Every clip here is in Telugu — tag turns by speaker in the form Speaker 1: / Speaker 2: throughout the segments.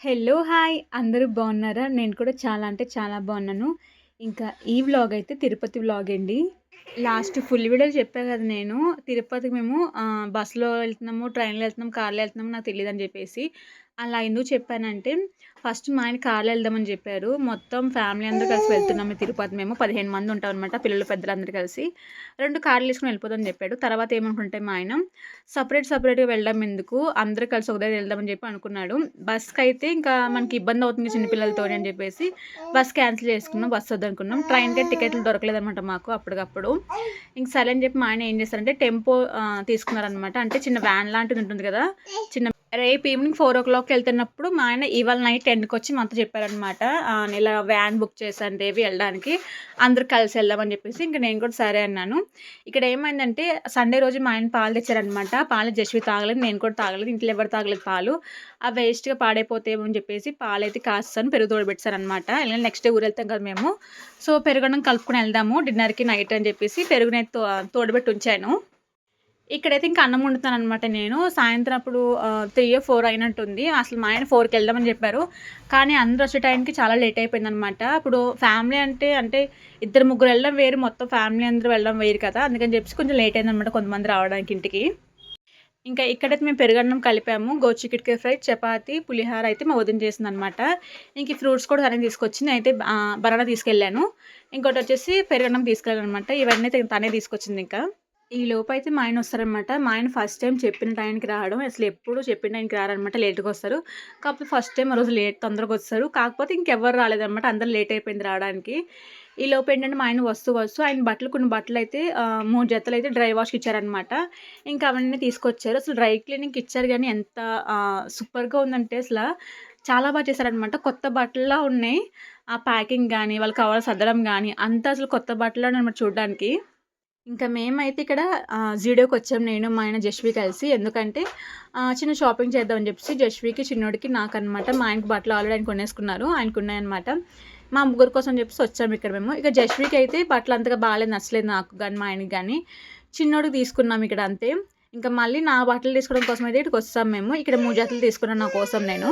Speaker 1: హలో! హాయ్! అందరూ బాగున్నారా? నేను కూడా చాలా అంటే చాలా బాగున్నాను. ఇంకా ఈ వ్లాగ్ అయితే తిరుపతి వ్లాగ్ అండి. లాస్ట్ ఫుల్ వీడియోలో చెప్పా కదా నేను. తిరుపతికి మేము బస్సులో వెళ్తున్నాము, ట్రైన్‌లో వెళ్తున్నాము, కార్‌లో వెళ్తున్నాము నాకు తెలీదని చెప్పేసి. అలా ఎందుకు చెప్పానంటే, ఫస్ట్ మా ఆయన కార్‌లో వెళ్దామని చెప్పారు. మొత్తం ఫ్యామిలీ అందరూ కలిసి వెళ్తున్నాము తిరుపతి మేము. 15 మంది ఉంటామనమాట. పిల్లలు, పెద్దలందరూ కలిసి. 2 కార్‌లు తీసుకొని వెళ్ళిపోదామని చెప్పాడు. తర్వాత ఏమనుకుంటే మా ఆయన, సెపరేట్‌గా వెళ్ళడం ఎందుకు, అందరూ కలిసి ఒక దగ్గర వెళ్దామని చెప్పి అనుకున్నాడు. బస్‌కైతే ఇంకా మనకి ఇబ్బంది అవుతుంది చిన్న పిల్లలతోని అని చెప్పేసి బస్ క్యాన్సిల్ చేసుకున్నాం. బస్ వద్దనుకున్నాం. ట్రైన్‌కైతే టికెట్లు దొరకలేదనమాట మాకు అప్పటికప్పుడు. ఇంక సరే అని చెప్పి మా ఆయన ఏం చేశారంటే టెంపో తీసుకున్నారనమాట. అంటే చిన్న వ్యాన్ లాంటిది ఉంటుంది కదా! చిన్న రేపు ఈవినింగ్ 4:00కి వెళ్తున్నప్పుడు మా ఆయన ఇవాళ నైట్ 10:00కొచ్చి మాతో చెప్పారనమాట. ఇలా వ్యాన్ బుక్ చేశాను రేపు వెళ్ళడానికి. అందరూ కలిసి వెళ్దామని చెప్పేసి. ఇంక నేను కూడా సరే అన్నాను. ఇక్కడ ఏమైందంటే సండే రోజు మా ఆయన పాలు తెచ్చారనమాట. పాలు జస్వి తాగలేదు. నేను కూడా తాగలేదు. ఇంట్లో ఎవరు తాగలేదు పాలు. అవి వేస్ట్‌గా పాడైపోతాయేమో అని చెప్పేసి పాలైతే కాసేసాను. పెరుగు తోడబెట్టేసాననమాట. ఇలా నెక్స్ట్ డే ఊరెళ్తాం కదా మేము. సో, పెరుగన్నం కలుపుకొని వెళ్దాము డిన్నర్‌కి నైట్ అని చెప్పేసి పెరుగునైతే తోడబెట్టి ఉంచాను. ఇక్కడైతే ఇంకా అన్నం వండుతాననమాట నేను. సాయంత్రం అప్పుడు 3 4 అయినట్టుంది. అసలు మా ఆయన 4కి వెళ్దామని చెప్పారు. కానీ అందరూ వచ్చే టైంకి చాలా లేట్ అయిపోయిందనమాట. ఇప్పుడు ఫ్యామిలీ అంటే ఇద్దరు ముగ్గురు వెళ్ళడం వేరు, మొత్తం ఫ్యామిలీ అందరూ వెళ్ళడం వేరు కదా! అందుకని చెప్పేసి కొంచెం లేట్ అయిందనమాట కొంతమంది రావడానికి ఇంటికి. ఇంకా ఇక్కడైతే మేము పెరుగన్నం కలిపాము. గోరుచిక్కుడుకాయ ఫ్రై, చపాతీ, పులిహోర అయితే మా వదిన చేసిందనమాట. ఇంక ఈ ఫ్రూట్స్ కూడా తనే తీసుకొచ్చింది. అయితే బనానా తీసుకెళ్ళాను. ఇంకోటొచ్చేసి పెరుగన్నం తీసుకెళ్ళాననమాట. ఇవన్నీ తనే తీసుకొచ్చింది ఇంకా. ఈ లోపైతే మా ఆయన వస్తారనమాట. మా ఆయన ఫస్ట్ టైం చెప్పిన టైంకి రావడం. అసలు ఎప్పుడు చెప్పిన టైంకి రారనమాట. లేట్‌గా వస్తారు. కాకపోతే ఫస్ట్ టైం ఆ రోజు తొందరగా వచ్చేసారు. కాకపోతే ఇంకెవ్వరు రాలేదనమాట. అందరూ లేట్ అయిపోయింది రావడానికి. ఈ లోపు ఏంటంటే మా ఆయన వస్తూ ఆయన కొన్ని బట్టలైతే 3 జతలైతే డ్రై వాష్‌కి ఇచ్చారనమాట. ఇంకా అవన్నీ తీసుకొచ్చారు. అసలు డ్రై క్లీనింగ్‌కి ఇచ్చారు గానీ ఎంత సూపర్‌గా ఉందంటే చాలా చేశారనమాట. కొత్త బట్టల్లా ఉన్నాయి. ఆ ప్యాకింగ్ గానీ, వాళ్ళు కవర్లు సర్దడం గానీ అంతా అసలు కొత్త బట్టల్లానే అనమాట చూడ్డానికి. ఇంకా మేమైతే ఇక్కడ జూడియోకొచ్చాం నేను, మా ఆయన, జస్వి కలిసి. ఎందుకంటే చిన్న షాపింగ్ చేద్దామని చెప్పేసి జస్వికి, చిన్నోడికి, నాకనమాట. మా ఆయనకి బట్టలు ఆల్రెడీ ఆయన కొనేసుకున్నారు. ఆయనకున్నాయనమాట. మా ముగ్గురు కోసం చెప్పేసి వచ్చాము ఇక్కడ మేము. ఇక జస్వికి అయితే బట్టలు అంతగా బాలేదు, నచ్చలేదు నాకు గానీ, మా ఆయనకి గానీ. చిన్నోడికి తీసుకున్నాం ఇక్కడ అంతే. ఇంకా మళ్ళీ నా బట్టలు తీసుకోవడం కోసం అయితే ఇక్కడికొచ్చాం మేము. ఇక్కడ 3 జతలు తీసుకున్నాను నా కోసం నేను.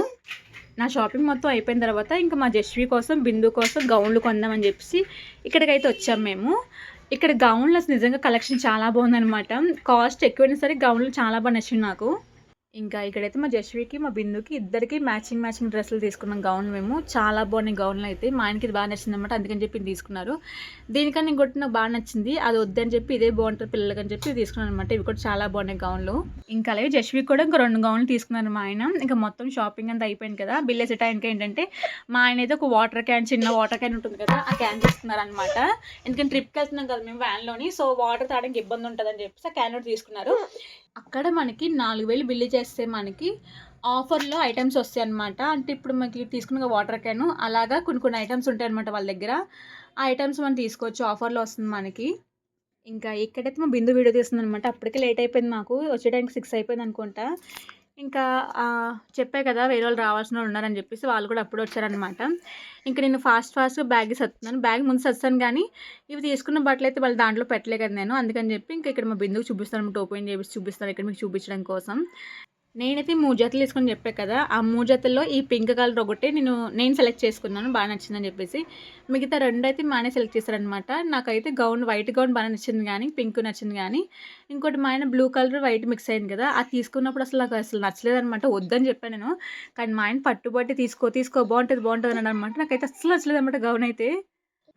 Speaker 1: నా షాపింగ్ మొత్తం అయిపోయిన తర్వాత ఇంకా మా జస్వి కోసం, బిందు కోసం గౌన్లు కొందామని చెప్పేసి ఇక్కడికైతే వచ్చాం మేము. ఇక్కడ గౌన్లు అసలు నిజంగా కలెక్షన్ చాలా బాగుందనమాట. కాస్ట్ ఎక్కువైనా సరే గౌన్లు చాలా నచ్చింది నాకు. ఇంకా ఇక్కడైతే మా జస్వికి, మా బిందుకి ఇద్దరికి మ్యాచింగ్ డ్రెస్సులు తీసుకున్నాం గౌన్ మేము. చాలా బాగున్నాయి గౌన్‌లయితే. మా ఆయనకి ఇది బాగా నచ్చిందనమాట. అందుకని చెప్పి ఇది తీసుకున్నారు. దీనికన్నా ఇంకోటి నాకు బాగా నచ్చింది. అది వద్దని చెప్పి ఇదే బాగుంటది పిల్లలకని చెప్పి ఇది తీసుకున్నాననమాట. ఇవి కూడా చాలా బాగున్నాయి గౌన్‌లు. ఇంకా అలాగే జస్వికి కూడా ఇంకో 2 గౌన్‌లు తీసుకున్నారు మా ఆయన. ఇంకా మొత్తం షాపింగ్ అంతా అయిపోయింది కదా! బిల్ ఏసే టైంకి ఏంటంటే మా ఆయన అయితే ఒక వాటర్ క్యాన్, చిన్న వాటర్ క్యాన్ ఉంటుంది కదా! ఆ క్యాన్ తీసుకున్నారనమాట. ఎందుకంటే ట్రిప్‌కి వెళ్తున్నాం కదా మేము వ్యాన్‌లోని. సో, వాటర్ తాగడానికి ఇబ్బంది ఉంటదని చెప్పేసి ఆ క్యాన్ ఒకటి తీసుకున్నారు. అక్కడ మనకి 4,000 బిల్లు చేస్తే మనకి ఆఫర్‌లో ఐటెమ్స్ వస్తాయన్నమాట. అంటే ఇప్పుడు మనకి తీసుకున్న వాటర్ క్యాను అలాగా కొన్ని ఐటెమ్స్ ఉంటాయన్నమాట వాళ్ళ దగ్గర. ఆ ఐటెమ్స్ మనం తీసుకోవచ్చు. ఆఫర్‌లో వస్తుంది మనకి. ఇంకా ఇక్కడైతే మా బిందు వీడియో తీస్తుందనమాట. అప్పటికే లేట్ అయిపోయింది మాకు. వచ్చే టైంకి 6 అయిపోయిందనుకుంటా. ఇంకా చెప్పా కదా! వేరే వాళ్ళు రావాల్సినోళ్ళు ఉన్నారని చెప్పేసి వాళ్ళు కూడా అప్పుడే వచ్చారనమాట. ఇంక నేను ఫాస్ట్‌గా బ్యాగ్ సర్దుతున్నాను. బ్యాగ్ ముందు సర్దుతాను గానీ, ఇవి తీసుకున్న బట్టలైతే వాళ్ళు దాంట్లో పెట్టలే కదా నేను. అందుకని చెప్పి ఇంక ఇక్కడ మా బిందుకి చూపిస్తాను. ఓపెన్ చేపించి చూపిస్తాను ఇక్కడ మీకు చూపించడం కోసం. నేనైతే 3 జతలు తీసుకొని చెప్పా కదా! ఆ 3 జతల్లో ఈ పింక్ కలర్ ఒకటి నేను సెలెక్ట్ చేసుకున్నాను. బాగా నచ్చిందని చెప్పేసి. మిగతా 2 అయితే మా ఆయన సెలెక్ట్ చేశారనమాట. నాకైతే వైట్ గౌన్ బాగా నచ్చింది గానీ, పింక్ నచ్చింది గానీ, ఇంకోటి మా ఆయన బ్లూ కలర్, వైట్ మిక్స్ అయింది కదా! అది తీసుకున్నప్పుడు నాకు నచ్చలేదనమాట. వద్దని చెప్పాను నేను. కానీ మా ఆయన పట్టుబట్టి తీసుకో బాగుంటది అన్నాడనమాట. నాకైతే అస్సలు నచ్చలేదనమాట గౌన్ అయితే.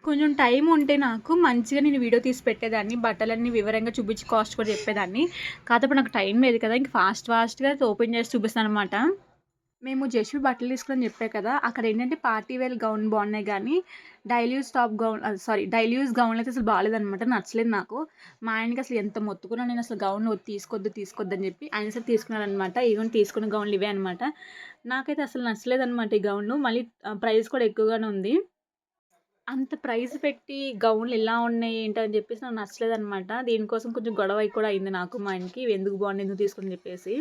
Speaker 1: కొంచెం టైం ఉంటే నాకు మంచిగా నేను వీడియో తీసి పెట్టేదాన్ని. బట్టలన్నీ వివరంగా చూపించి కాస్ట్ కూడా చెప్పేదాన్ని. కాకపోతే నాకు టైం లేదు కదా! ఇంక ఫాస్ట్‌గా ఓపెన్ చేసి చూపిస్తాననమాట. మేము జస్వి బట్టలు తీసుకున్నామని చెప్పా కదా! అక్కడ ఏంటంటే పార్టీ వేర్ గౌన్ బాగున్నాయి గానీ, డైలీ యూజ్ గౌన్లు అయితే అసలు బాలేదనమాట. నచ్చలేదు నాకు. మా ఆయనకి అసలు ఎంత మొత్తుకున్నా నేను అసలు గౌన్ తీసుకోవద్దని చెప్పి ఆయన అసలు తీసుకున్నారనమాట. ఇగోండి తీసుకున్న గౌన్లు ఇవే అనమాట. నాకైతే అసలు నచ్చలేదనమాట ఈ గౌను. మళ్ళీ ప్రైస్ కూడా ఎక్కువగానే ఉంది. అంత ప్రైస్ పెట్టి గౌన్లు ఇలా ఉన్నాయి ఏంటని చెప్పేసి నాకు నచ్చలేదనమాట. దీనికోసం కొంచెం గొడవ కూడా అయింది నాకు మా ఆయనకి. ఇవి ఎందుకు బాగున్నాయి, ఎందుకు తీసుకుని చెప్పేసి.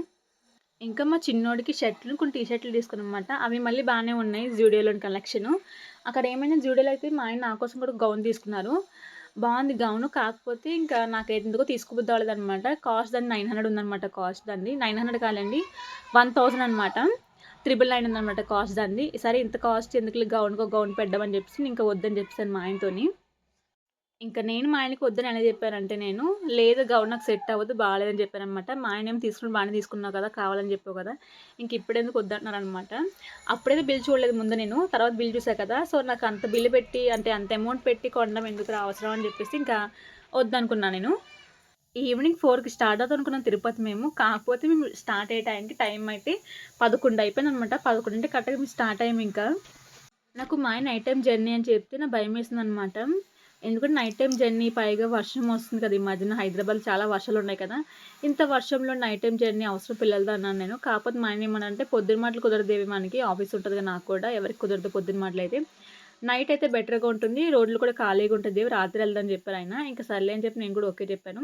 Speaker 1: ఇంకా మా చిన్నోడికి కొన్ని టీ షర్టులు తీసుకున్నామన్నమాట. అవి మళ్ళీ బాగానే ఉన్నాయి జూడియోలోని కలెక్షను. అక్కడ ఏమైనా జూడియోలో అయితే మా ఆయన నా కోసం కూడా గౌన్ తీసుకున్నారు. బాగుంది గౌను. కాకపోతే ఇంకా నాకెందుకో తీసుకోబుద్ధి అవ్వలేదనమాట. కాస్ట్ దాన్ని 900 ఉందనమాట కాస్ట్ దానిది. 900 కాదండి 1000 అనమాట. 999 ఉందనమాట కాస్ట్ దానిది. సరే ఇంత కాస్ట్ ఎందుకులే గౌన్‌కో గౌన్ పెడ్దామని చెప్పేసి ఇంకా వద్దని చెప్పేసాను మా ఆయనతోని. ఇంక నేను మా ఆయనకి వద్దని ఎలా చెప్పానంటే నేను, లేదు గౌన్ నాకు సెట్ అవ్వదు, బాలేదని చెప్పాననమాట. మా ఆయనేమో తీసుకొని బానే తీసుకున్నావు కదా! కావాలని చెప్పావు కదా! ఇంక ఇప్పుడెందుకు వద్దంటున్నారనమాట. అప్పుడైతే బిల్ చూడలేదు ముందు నేను. తర్వాత బిల్ చూసా కదా! సో, నాకు అంత బిల్ పెట్టి అంటే అంత అమౌంట్ పెట్టి కొనడం ఎందుకురా అవసరమా అని చెప్పేసి ఇంకా వద్దనుకున్నా నేను. ఈవినింగ్ 4కి స్టార్ట్ అవుతామనుకున్నాం తిరుపతి మేము. కాకపోతే మేము స్టార్ట్ అయ్యే టైం అయితే 11 అయిపోయిందనమాట. 11 కరెక్ట్‌గా మేము స్టార్ట్ అయ్యామింకా. నాకు మా ఆయన నైట్ టైమ్ జర్నీ అని చెప్తే నాకు భయమేసిందనమాట. ఎందుకంటే నైట్ టైమ్ జర్నీ పైగా వర్షం వస్తుంది కదా! ఈ మధ్యన హైదరాబాద్‌లో చాలా వర్షాలున్నాయి కదా! ఇంత వర్షంలో నైట్ టైమ్ జర్నీ అవసరం పిల్లలతో అన్నాను నేను. కాకపోతే మా ఆయన ఏమన్నారంటే పొద్దున మాటలు కుదరదేవి మనకి ఆఫీస్ ఉంటది కదా! నాకు కూడా ఎవరికి కుదరదు పొద్దున మాటలైతే. నైట్ అయితే బెటర్‌గా ఉంటుంది. రోడ్లు కూడా ఖాళీగా ఉంటది. రాత్రి వెళ్దాం చెప్పారాయన. ఇంక సర్లే అని చెప్పి నేను కూడా ఓకే చెప్పాను.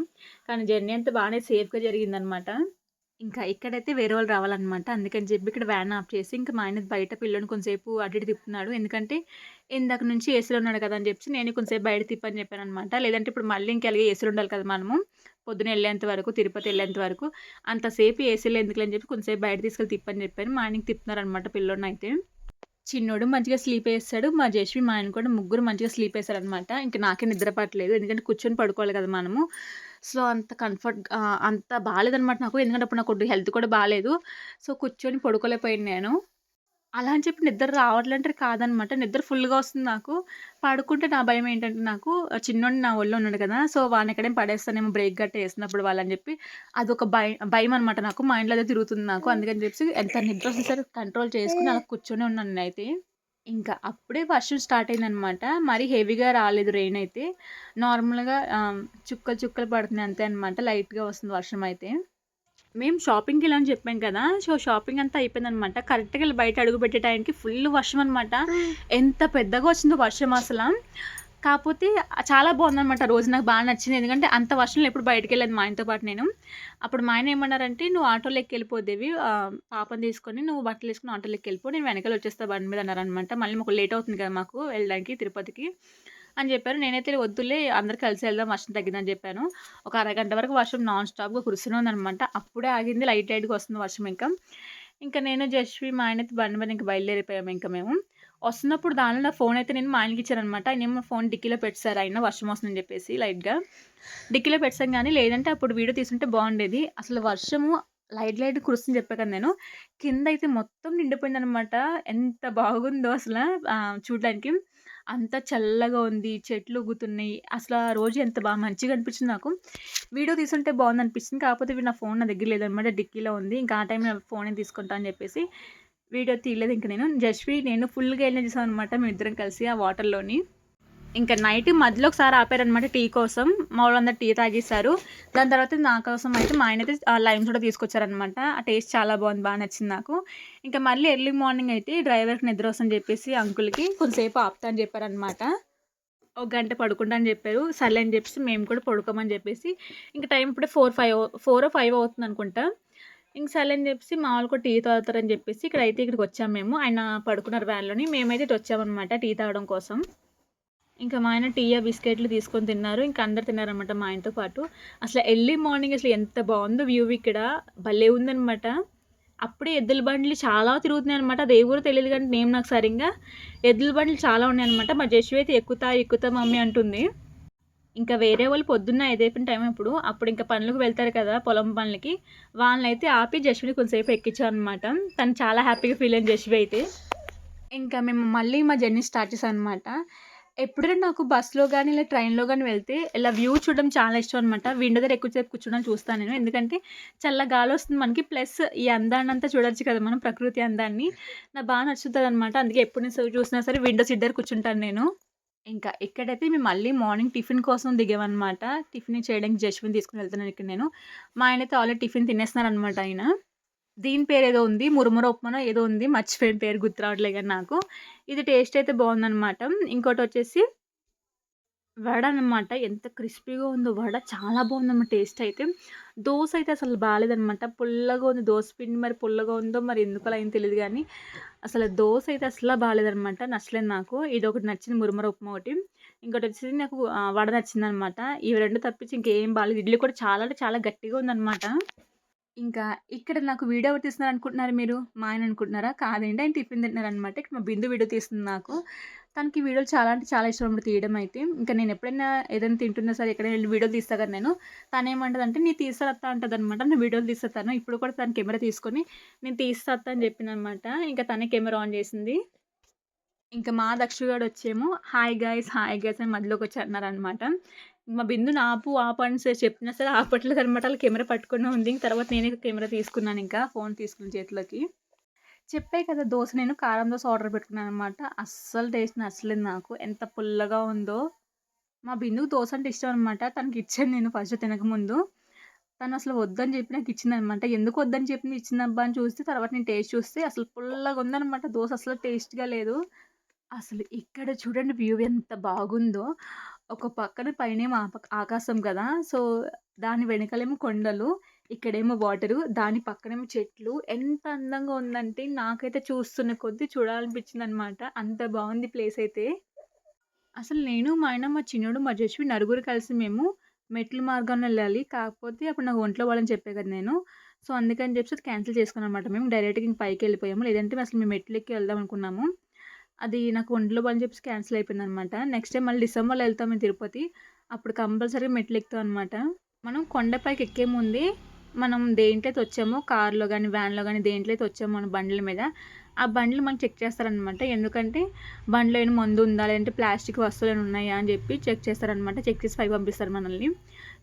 Speaker 1: కానీ జర్నీ అంతా బానే సేఫ్‌గా జరిగిందనమాట. ఇంకా ఇక్కడైతే వేరే వాళ్ళు రావాలనమాట. అందుకని చెప్పి ఇక్కడ వ్యాన్ ఆఫ్ చేసి, ఇంక మా ఆయన బయట పిల్లోడిని కొంసేపు అటు ఇటు తిప్పుతున్నాడు. ఎందుకంటే, ఇందాక నుంచి ఏసీలో ఉన్నాడు కదా! అని చెప్పేసి నేను కొంసేపు బయట తిప్పని చెప్పాననమాట. లేదంటే ఇప్పుడు మళ్ళీ ఇంక ఎలాగో ఏసీలో ఉండాలి కదా మనము. పొద్దున ఎళ్ళేంత వరకు, తిరుపతి ఎళ్ళేంత వరకు. అంతసేపు ఏసీలో ఎందుకులే అని చెప్పి కొంసేపు బయట తీసుకెళ్ళి తిప్పని చెప్పాను. మా ఆయనకి తిప్పుతున్నారనమాట పిల్లోడినైతే. చిన్నోడు మంచిగా స్లీపేసాడు. మా జేష్వి, మా ఆయన కూడా ముగ్గురు మంచిగా స్లీపేసారనమాట. ఇంక నాకే నిద్ర పట్టలేదు. ఎందుకంటే కూర్చొని పడుకోవాలి కదా మనము. సో, అంత బాలేదనమాట నాకు. ఎందుకంటే అప్పుడు నాకు కొద్దిగా హెల్త్ కూడా బాలేదు. సో, కూర్చొని పడుకోలేకపోయాను నేను. అలా అని చెప్పి నిద్ర రావట్లంటే కాదనమాట. నిద్ర ఫుల్‌గా వస్తుంది నాకు. పడుకుంటే నా భయమేంటంటే నాకు చిన్నోడు నా ఒళ్ళో ఉన్నాడు కదా! సో, వాడినెక్కడైనా పడేస్తానేమో బ్రేక్ గట్టా ఏసినప్పుడు వాళ్ళని జెప్పి అదొక భయమనమాట నాకు. మైండ్‌లో అదే తిరుగుతుంది నాకు. అందుకని జెప్పేసి ఎంత నిద్రొచ్చినా సరే కంట్రోల్ చేసుకొని అలా కూర్చొనే ఉన్నాను నేనైతే. ఇంకా అప్పుడే వర్షం స్టార్ట్ అయిందనమాట. మరీ హెవీగా రాలేదు రెయినయితే. నార్మల్‌గా చుక్కలు చుక్కలు పడుతున్నాయి అంతే అనమాట. లైట్‌గా వస్తుంది వర్షమయితే. మేము షాపింగ్‌కెళ్ళామని చెప్పాం కదా! సో, షాపింగ్ అంతా అయిపోయిందనమాట. కరెక్ట్‌గా ఎళ్లి బయట అడుగుపెట్టే టైంకి ఫుల్ వర్షం అనమాట. ఎంత పెద్దగా వచ్చిందో వర్షం అసల. కాపోతే చాలా బావుందనమాట. రోజు నాకు బాగా నచ్చింది. ఎందుకంటే అంత వర్షంలో ఎప్పుడు బయటికెళ్ళలేదు మా ఆయనతో పాటు నేను. అప్పుడు మా ఆయన ఏమన్నారంటే, "నువ్వు ఆటోలో ఎక్కెళ్ళిపో దేవి పాపని తీసుకొని నువ్వు బట్టలేసుకొని ఆటోలో ఎక్కెళ్ళిపో. నేను వెనకాల వచ్చేస్తా బండి మీద" అన్నారనమాట. మళ్ళీ మాకు లేట్ అవుతుంది కదా మాకు వెళ్ళడానికి తిరుపతికి అని చెప్పారు. నేనైతే వద్దులే అందరూ కలిసి వెళ్దాం వర్షం తగ్గిందని చెప్పాను. ఒక అరగంట వరకు వర్షం నాన్ స్టాప్‌గా కురుస్తూనే ఉందనమాట. అప్పుడే ఆగింది. లైట్ లైట్‌గా వస్తుంది వర్షం ఇంకా. ఇంకా నేను, జస్వి మా ఆయనైతే బండి మీద ఇంక బయలుదేరిపోయాము ఇంక మేము. వస్తున్నప్పుడు దానిలో నా ఫోనయితే నేను మా ఆయనకిచ్చాననమాట. ఆయనేమో ఫోన్ డిక్కీలో పెట్టేసారు ఆయన వర్షం వస్తుందని చెప్పేసి లైట్‌గా. డిక్కీలో పెట్టేసాం గానీ, లేదంటే అప్పుడు వీడియో తీసుంటే బావుండేది. అసలు వర్షము లైట్ కురుస్తుందని చెప్పా కదా నేను. కిందయితే మొత్తం నిండిపోయిందనమాట. ఎంత బాగుందో అసల చూడడానికి. అంతా చల్లగా ఉంది. చెట్లు ఊగుతున్నాయి. అసల ఆ రోజు ఎంత మంచిగా అనిపించింది నాకు. వీడియో తీసుంటే బావుందనిపించింది. కాకపోతే నా ఫోన్ నా దగ్గర లేదనమాట. డిక్కీలో ఉంది. ఇంకా ఆ టైంలో ఫోనే తీసుకుంటా అని చెప్పేసి వీడియో తీయలేదు ఇంక నేను. జస్వి నేను ఫుల్‌గా ఎంజాయ్ చేసామనమాట మేమిద్దరం కలిసి ఆ వాటర్‌లోని. ఇంక నైట్ మధ్యలో ఒకసారి ఆపారనమాట టీ కోసం. మా వోళ్ళందరూ టీ తాగేసారు. దాని తర్వాత నా కోసం అయితే మా ఆయనైతే లైమ్ సోడా తీసుకొచ్చారనమాట. ఆ టేస్ట్ చాలా బావుంది. నచ్చింది నాకు. ఇంకా మళ్ళీ ఎర్లీ మార్నింగ్ అయితే డ్రైవర్‌కి నిద్రొస్తుందని చెప్పేసి అంకుల్‌కి కొంసేపు ఆపుతా అని చెప్పారనమాట. ఒక గంట పడుకుంటా అని చెప్పారు. సర్లే అని చెప్పేసి మేము కూడా పడుకోమని చెప్పేసి ఇంక టైం ఇప్పుడే 4, 5 అవుతుందనుకుంటా. ఇంక సర్లే అని చెప్పేసి మా వాళ్ళు కూడా టీ తాగుతారని చెప్పేసి ఇక్కడికొచ్చాము మేము. ఆయన పడుకున్నారు వ్యాన్‌లోని. మేమైతే ఇటు వచ్చామనమాట టీ తాగడం కోసం. ఇంకా మా ఆయన టీయా, బిస్కెట్‌లు తీసుకొని తిన్నారు. ఇంక అందరూ తిన్నారనమాట మా ఆయనతో పాటు. అసలు ఎర్లీ మార్నింగ్ అసలు ఎంత బావుందో వ్యూ ఇక్కడ. భలే ఉందనమాట. అప్పుడే ఎద్దుల బండ్లు చాలా తిరుగుతున్నాయనమాట. అది ఏ ఊరో తెలీదు గానీ నేమ్ నాకు సరింగా. ఎద్దుల బండ్లు చాలా ఉన్నాయనమాట. మా జషు అయితే ఎక్కుతా మమ్మీ అంటుంది. ఇంకా వేరే వాళ్ళు పొద్దున్న 5 అయిపోయిన టైం అప్పుడింక పనులకు వెళ్తారు కదా! పొలం పనులకి. వాళ్ళనైతే ఆపి జషుని కొంసేపు ఎక్కించామనమాట. తను చాలా హ్యాపీగా ఫీల్ అయింది జషు అయితే. ఇంకా మేము మళ్ళీ మా జర్నీ స్టార్ట్ చేశామనమాట. ఎప్పుడైనా నాకు బస్‌లో గాని, ఇలా ట్రైన్‌లో గాని వెళ్తే ఇలా వ్యూ చూడడం చాలా ఇష్టం అనమాట. విండో దగ్గర ఎక్కువ సేపు కూర్చోవడం చూస్తాను నేను. ఎందుకంటే చల్ల గాలొస్తుంది మనకి. ప్లస్ ఈ అందాన్నంతా చూడొచ్చు కదా మనం ప్రకృతి అందాన్ని. నాకు నచ్చుతదనమాట. అందుకే ఎప్పుడు నేను చూసినా సరే విండో సీట్ దగ్గర కూర్చుంటాను నేను. ఇంకా ఇక్కడైతే మేము మళ్ళీ మార్నింగ్ టిఫిన్ కోసం దిగామనమాట. టిఫిన్ చేయడానికి జస్విన్ తీసుకొని వెళ్తున్నాను ఇక్కడ నేను. మా ఆయనైతే ఆల్రెడీ టిఫిన్ తినేస్తున్నారనమాట ఆయన. దీని పేరేదో ఉంది. మురముర ఉప్మానో ఏదో ఉంది. మర్చిపోయాను పేరు గుర్తు రావట్లే గాని నాకు. ఇది టేస్ట్ అయితే బావుందనమాట. ఇంకోటొచ్చేసి వడ అనమాట. ఎంత క్రిస్పీగా ఉందో వడ చాలా బావుందన్నమాట టేస్ట్ అయితే. దోస అయితే అసలు బాలేదనమాట. పుల్లగా ఉంది. దోస పిండి మరి పుల్లగా ఉందో మరి ఎందుకలా అయిందో తెలీదు గానీ, అసలు దోస అయితే అస్సల బాలేదనమాట. నచ్చలేదు నాకు. ఇదొకటి నచ్చింది మురముర ఉప్మా ఒకటి. ఇంకోటొచ్చేసి నాకు వడ నచ్చిందనమాట. ఇవి 2 తప్పించి ఇంకేం బాలేదు. ఇడ్లీ కూడా చాలా అంటే చాలా గట్టిగా ఉందనమాట. ఇంకా ఇక్కడ నాకు వీడియో ఎవరు తీస్తున్నారనుకుంటున్నారు మీరు? మా ఆయన అనుకుంటున్నారా? కాదండి. ఆయన టిఫిన్ తింటున్నారనమాట. ఇక్కడ మా బిందు వీడియో తీస్తుంది నాకు. తనకి వీడియోలు చాలా అంటే చాలా ఇష్టం అనమాట తీయడం అయితే. ఇంకా నేనెప్పుడైనా ఏదైనా తింటున్నా సరే ఎక్కడైనా ఎళ్లి వీడియోలు తీస్తా కదా నేను. తనేమంటదంటే, "నేను తీస్తా అత్త" అంటదనమాట. నేను వీడియోలు తీస్తా తను. ఇప్పుడు కూడా తను కెమెరా తీసుకొని, "నేను తీస్తా అత్త" అని చెప్పిందనమాట. ఇంకా తనే కెమెరా ఆన్ చేసింది. ఇంకా మా Dakshu గాడొచ్చేమో hi guys, hi guys అని మధ్యలోకొచ్చి అన్నారనమాట. మా బిందుని ఆపు, ఆపు అని చెప్పినా సరే ఆపట్లేదనమాట. ఆళ్ళ కెమెరా పట్టుకునే ఉంది. ఇంక తర్వాత నేనే కెమెరా తీసుకున్నానింకా. ఫోను తీసుకుని చేతిలోకి. చెప్పా కదా! దోస నేను కారం దోస ఆర్డర్ పెట్టుకున్నాననమాట. అస్సలు టేస్ట్ నచ్చలేదు నాకు. ఎంత పుల్లగా ఉందో. మా బిందుకి దోస అంటే ఇష్టం అనమాట. తనకిచ్చాను నేను ఫస్ట్ తినకముందు. తనసలు వద్దని చెప్పి నాకిచ్చిందనమాట. ఎందుకు వద్దని చెప్పి ఇచ్చిందబ్బా అని చూస్తే తర్వాత నేను టేస్ట్ చూస్తే అసలు పుల్లగుందనమాట. దోస అసలు టేస్ట్‌గా లేదు. అసలు ఇక్కడ చూడండి వ్యూ ఎంత బాగుందో. ఒక పక్కన పైనేమో ఆకాశం కదా! సో, దాని వెనకాలేమో కొండలు. ఇక్కడేమో వాటరు. దాని పక్కనేమో చెట్లు. ఎంత అందంగా ఉందంటే నాకైతే చూస్తున్న కొద్దీ చూడాలనిపించిందనమాట. అంత బావుంది ప్లేసయితే. అసలు నేను, మా ఆయన, మా చిన్నోడు, మా జస్వి నలుగురు కలిసి మేము మెట్ల మార్గాన ఎళ్ళాలి. కాకపోతే అప్పుడు నాకు ఒంట్లో బాలేదని చెప్పా కదా నేను. సో, అందుకని చెప్పేసి అది క్యాన్సిల్ చేసుకున్నామనమాట మేము. డైరెక్ట్‌గా ఇంక పైకెళ్ళిపోయాము. లేదంటే అసలు మేము మెట్లెక్కి వెళ్దాం అనుకున్నాము. అది నాకు ఒంట్లో బాలేదని చెప్పేసి క్యాన్సిల్ అయిపోయిందనమాట. నెక్స్ట్ టైమ్ మళ్ళీ డిసెంబర్‌లో ఎళ్తాం మేము తిరుపతి. అప్పుడు కంపల్సరీగా మెట్లెక్కుతాం అనమాట. మనం కొండ పైకి ఎక్కే ముందే మనం దేంట్లో అయితే వచ్చామో కార్‌లో గాని, వ్యాన్‌లో గాని దేంట్లో అయితే వచ్చామో మన బండ్ల మీద, ఆ బండ్లు మనకు చెక్ చేస్తారనమాట. ఎందుకంటే బండిలో ఏమైనా మందుందా? లేదంటే ప్లాస్టిక్ వస్తువులేమైనా ఉన్నాయా? అని చెప్పి చెక్ చేస్తారనమాట. చెక్ చేసి పైకి పంపిస్తారు మనల్ని.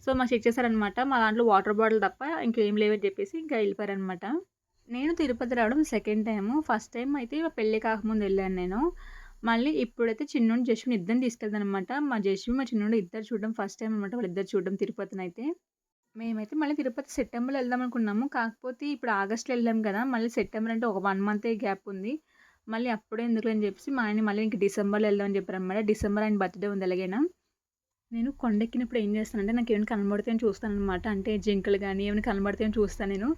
Speaker 1: సో, మాకు చెక్ చేశారనమాట. మా దాంట్లో వాటర్ బాటిల్ తప్ప ఇంకేం లేవని చెప్పేసి ఇంకా ఎళ్ళిపోయారనమాట. నేను తిరుపతి రావడం సెకండ్ టైము. ఫస్ట్ టైమ్ అయితే పెళ్లి కాకముందు ఎళ్ళాను నేను. మళ్ళీ ఇప్పుడైతే చిన్నోడిని, జస్విని ఇద్దరిని తీసుకెళ్తాననమాట. మా జస్వి, మా చిన్నోడు ఇద్దరు చూడడం ఫస్ట్ టైమ్ అనమాట. వాళ్ళిద్దరు చూడడం తిరుపతినైతే. మేమైతే మళ్ళీ తిరుపతి సెప్టెంబర్‌లో ఎళ్దామనుకున్నాము. కాకపోతే ఇప్పుడు ఆగస్ట్‌లో ఎళ్ళాం కదా! మళ్ళీ సెప్టెంబర్ అంటే ఒక 1 మంతే గ్యాప్ ఉంది. మళ్ళీ అప్పుడే ఎందుకులే అని చెప్పేసి మా ఆయన మళ్ళీ ఇంక డిసెంబర్‌లో ఎళ్దామని చెప్పారనమాట. డిసెంబర్ ఆయన బర్త్‌డే ఉంది ఎలాగైనా. నేను కొండెక్కినప్పుడు ఏం చేస్తానంటే నాకేమైనా కనబడితే చూస్తాననమాట. అంటే జింకలు గాని ఏమైనా కనబడితే చూస్తాను నేను.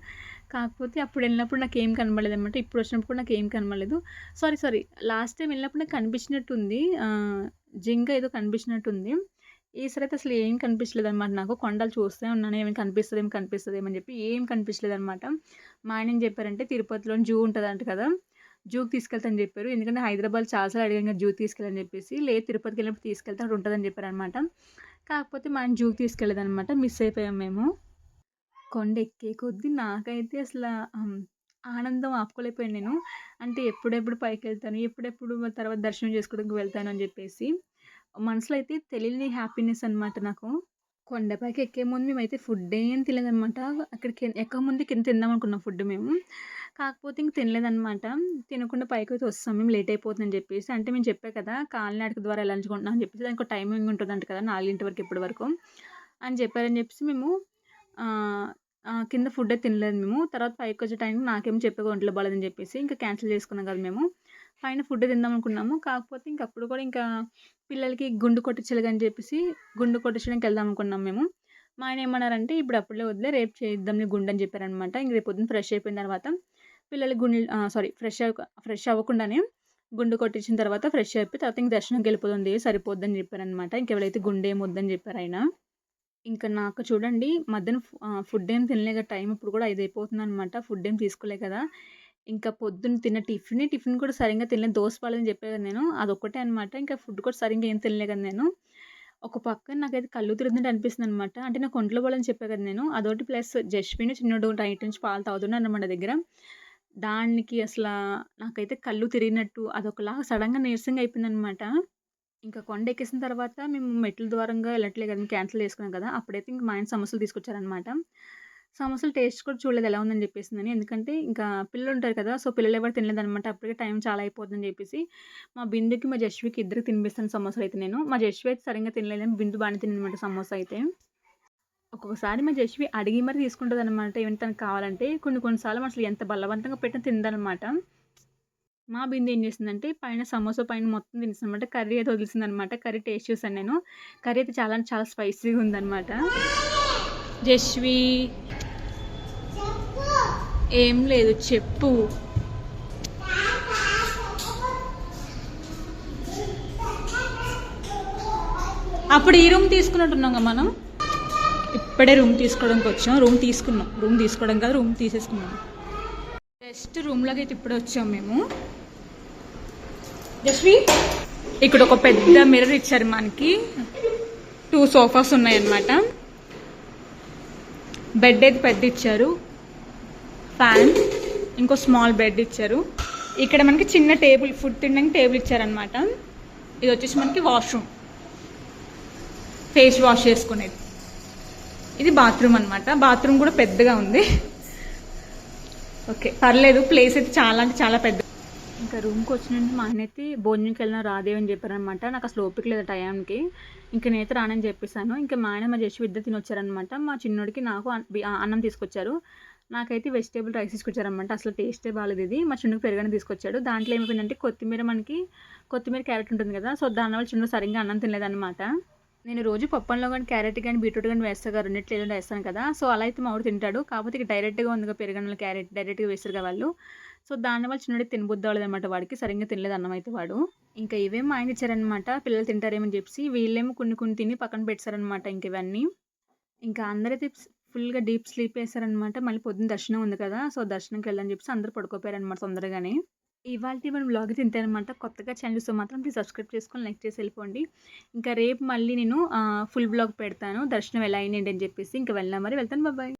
Speaker 1: కాకపోతే అప్పుడు ఎళ్ళినప్పుడు నాకేం కనబడలేదనమాట. ఇప్పుడు వచ్చినప్పుడు కూడా నాకేం కనబడలేదు. సారీ. లాస్ట్ టైమ్ ఎళ్ళినప్పుడు నాకు కనిపించినట్టుంది. జింక ఏదో కనిపించినట్టుంది. ఈసారైతే అసలు ఏం కనిపించలేదనమాట నాకు. కొండలు చూస్తూనే ఉన్నాను. ఏమైనా కనిపిస్తదేమో అని చెప్పి ఏం కనిపించలేదనమాట. మా ఆయన ఏం చెప్పారంటే తిరుపతిలోని జూ ఉంటదంట కదా! జూకి తీసుకెళ్తా అని చెప్పారు. ఎందుకంటే హైదరాబాద్‌లో చాలా సార్లు అడిగాను కదా! జూకి తీసుకెళ్ళని చెప్పేసి. లేదు తిరుపతికెళ్ళినప్పుడు తీసుకెళ్తా అక్కడ ఉంటదని చెప్పారనమాట. కాకపోతే మా ఆయన జూకి తీసుకెళ్ళలేదనమాట. మిస్ అయిపోయాం మేము. కొండ ఎక్కే కొద్దీ నాకైతే అసల ఆనందం ఆపుకోలేకపోయాను నేను. అంటే ఎప్పుడెప్పుడు పైకెళ్తాను, ఎప్పుడెప్పుడు తర్వాత దర్శనం చేసుకోవడానికి వెళ్తాను అని చెప్పేసి. మనసులో అయితే తెలియని హ్యాపీనెస్ అనమాట నాకు. కొండపైకి ఎక్కే ముందు మేమైతే ఫుడ్డేం తినలేదనమాట. అక్కడికి ఎక్కకముందే కింద తిందామనుకున్నాం ఫుడ్ మేము. కాకపోతే ఇంక తినలేదనమాట. తినకుండా పైకైతే వస్తాం మేము లేట్ అయిపోతుందని చెప్పేసి. అంటే మేము చెప్పా కదా! కాలినడక ద్వారా ఎళ్ళాలనుకుంటున్నాం అని చెప్పేసి దానికో టైమింగ్ ఉంటదంట కదా! 4 వరకు ఇప్పటి వరకు అని చెప్పారని చెప్పేసి మేము ఆహ్, కింద ఫుడ్డే తినలేదు మేము. తర్వాత పైకొచ్చే టైంకి నాకేమో చెప్పాగా ఒంట్లో బాలేదని చెప్పేసి ఇంకా క్యాన్సిల్ చేసుకున్నాం కదా మేము. పైన ఫుడ్ తిందాం అనుకున్నాము. కాకపోతే ఇంక అప్పుడు కూడా ఇంకా పిల్లలకి గుండు కొట్టించాలి అని చెప్పేసి గుండు కొట్టించడానికి వెళ్దాం అనుకున్నాం మేము. మా ఆయన ఏమన్నారంటే, "ఇప్పుడు అప్పుడే వద్దులే రేపు చేయిద్దాంలే గుండు" అని చెప్పారనమాట. ఇంక రేపు పొద్దున్న ఫ్రెష్ అయిపోయిన తర్వాత పిల్లలకి ఫ్రెష్ అవ్వకుండానే గుండు కొట్టించిన తర్వాత ఫ్రెష్ అయిపోయి తర్వాత ఇంక దర్శనంకెళ్ళిపోతుంది సరిపోద్దని చెప్పారనమాట. ఇంకెవరైతే గుండేం వద్దని చెప్పారాయన. ఇంక నాకు చూడండి మధ్యాహ్నం ఫుడ్ ఏం తినలే కదా! టైం ఇప్పుడు కూడా 5 అయిపోతుందనమాట. ఫుడ్ ఏం తీసుకోలే కదా! ఇంకా పొద్దున్న తిన్న టిఫిన్ కూడా సరింగా తినలేదు. దోస పాలని చెప్పా కదా నేను. అదొక్కటే అనమాట. ఇంకా ఫుడ్ కూడా సరింగా ఏం తినలే కదా నేను. ఒక పక్కన నాకైతే కళ్ళు తిరుగుతున్నట్టు అనిపిస్తుందనమాట. అంటే నాకు ఒంట్లో బాలేదని చెప్పా కదా నేను. అదోటి ప్లస్ జస్విన్ చిన్నోడు నైట్ నుంచి పాలు తాగుతున్నారనమాట దగ్గర. దానికి అసలా నాకైతే కళ్ళు తిరిగినట్టు అదొకలాగా సడెన్‌గా నీరసంగా అయిపోయిందనమాట. ఇంకా కొండ ఎక్కేసిన తర్వాత మేము మెట్ల ద్వారంగా ఎళ్ళట్లే కదా! క్యాన్సిల్ చేసుకున్నాం కదా! అప్పుడైతే ఇంక మా ఆయన సమోసాలు తీసుకొచ్చారనమాట. సమోసాలు టేస్ట్ కూడా చూడలేదు ఎలా ఉందని చెప్పేసిందని. ఎందుకంటే ఇంకా పిల్లలుంటారు కదా! సో, పిల్లలెవరు తినలేదనమాట. అప్పటికే టైం చాలా అయిపోతుందని చెప్పేసి. మా బిందుకి, మా జస్వికి ఇద్దరికి తినిపిస్తాను సమోసాలయితే నేను. మా జస్వి అయితే సరింగా తినలేదు గానీ బిందు బానే తినిందనమాట సమోసా అయితే. ఒక్కొక్కసారి మా జస్వి అడిగి మరి తీసుకుంటదనమాట. ఏమైనా తనకు కావాలంటే. కొన్ని సార్లు అసలు ఎంత బలవంతంగా పెట్టినా తినదనమాట. మా బిందు ఏం చేసిందంటే పైన సమోసా పైన మొత్తం తినేసిందనమాట. కర్రీ అయితే వదిలేసిందనమాట. కర్రీ టేస్ట్ చూసాను నేను. కర్రీ అయితే చాలా అంటే చాలా స్పైసీగా ఉందనమాట. జస్వి ఏం లేదు చెప్పు. అప్పుడు ఈ రూమ్ తీసుకున్నట్టున్నాం కదా మనం. ఇప్పుడే రూమ్ తీసుకోవడానికి వచ్చాం. రూమ్ తీసుకోవడం కాదు, రూమ్ తీసేసుకున్నాం. జస్ట్ రూమ్లోకి అయితే ఇప్పుడే వచ్చాం మేము. జస్వి ఇక్కడ ఒక పెద్ద మిర్రర్ ఇచ్చారు మనకి. 2 సోఫాస్ ఉన్నాయన్నమాట. బెడ్ అయితే పెద్ద ఇచ్చారు, ఫ్యాన్, ఇంకో స్మాల్ బెడ్ ఇచ్చారు. ఇక్కడ మనకి చిన్న టేబుల్, ఫుడ్ తినడానికి టేబుల్ ఇచ్చారనమాట. ఇది వచ్చేసి మనకి వాష్రూమ్, ఫేస్ వాష్ చేసుకునేది. ఇది బాత్రూమ్ అనమాట. బాత్రూమ్ కూడా పెద్దగా ఉంది. ఓకే, పర్లేదు, ప్లేస్ అయితే చాలా అంటే చాలా పెద్ద. ఇంకా రూమ్కి వచ్చినట్టు మా ఆయన అయితే భోజనంకి వెళ్ళినా రాదేవి అని చెప్పారనమాట. నాకు అసలు ఓపిక లేదు టైంకి. ఇంకా నేనైతే రానని చెప్పేసాను. ఇంకా మా ఆయన మా జస్ట్ ఇద్దరు తినొచ్చారనమాట. మా చిన్నోడికి నాకు అన్నం తీసుకొచ్చారు. నాకైతే వెజిటేబుల్ రైస్ తీసుకొచ్చారనమాట. అసలు టేస్టే బాగాలేదు ఇది. మా చిన్నకి పెరుగని తీసుకొచ్చాడు. దాంట్లో ఏమైపోయిందంటే కొత్తిమీర క్యారెట్ ఉంటుంది కదా, సో దానివల్ల చిన్న సరిగ్గా అన్నం తినలేదన్నమాట. నేను రోజు పప్పన్లో కానీ క్యారెట్ కానీ బీట్రూట్ కానీ వేస్తాను కదా, రెండిట్లో ఏదో వేస్తాను కదా, సో అలా అయితే మా వాడు తింటాడు. కాకపోతే ఇక డైరెక్ట్గా ఉంది పెరుగన్నంలో క్యారెట్ డైరెక్ట్గా వేస్తారు కదా వాళ్ళు, సో దానివల్ల చిన్నడికి తినబుద్ధి అవ్వలేదన్నమాట. వాడికి సరిగ్గా తినలేదు అన్నం అయితే వాడు. ఇంకా ఇవేం మా ఆయన ఇచ్చారనమాట, పిల్లలు తింటారేమని చెప్పి. వీళ్ళేమో కొన్ని తిని పక్కన పెట్టారనమాట. ఇంక ఇవన్నీ ఇంకా అందరైతే ఫుల్గా డీప్ స్లీప్ వేస్తారనమాట. మళ్ళీ పొద్దున్న దర్శనం ఉంది కదా, సో దర్శనంకి వెళ్ళని చెప్పి అందరూ పడుకోపోయారనమాట తొందరగానే. ఇవాళ మన బ్లాగ్ తింటే అనమాట. కొత్తగా ఛానల్ చూస్తే మాత్రం ప్లీజ్ సబ్స్క్రైబ్ చేసుకొని లైక్ చేసి వెళ్ళిపోండి. ఇంకా రేపు మళ్ళీ నేను ఫుల్ బ్లాగ్ పెడతాను, దర్శనం ఎలా అయింది అని చెప్పేసి. ఇంకా వెళ్ళినా మరి వెళ్తాను. బాయ్.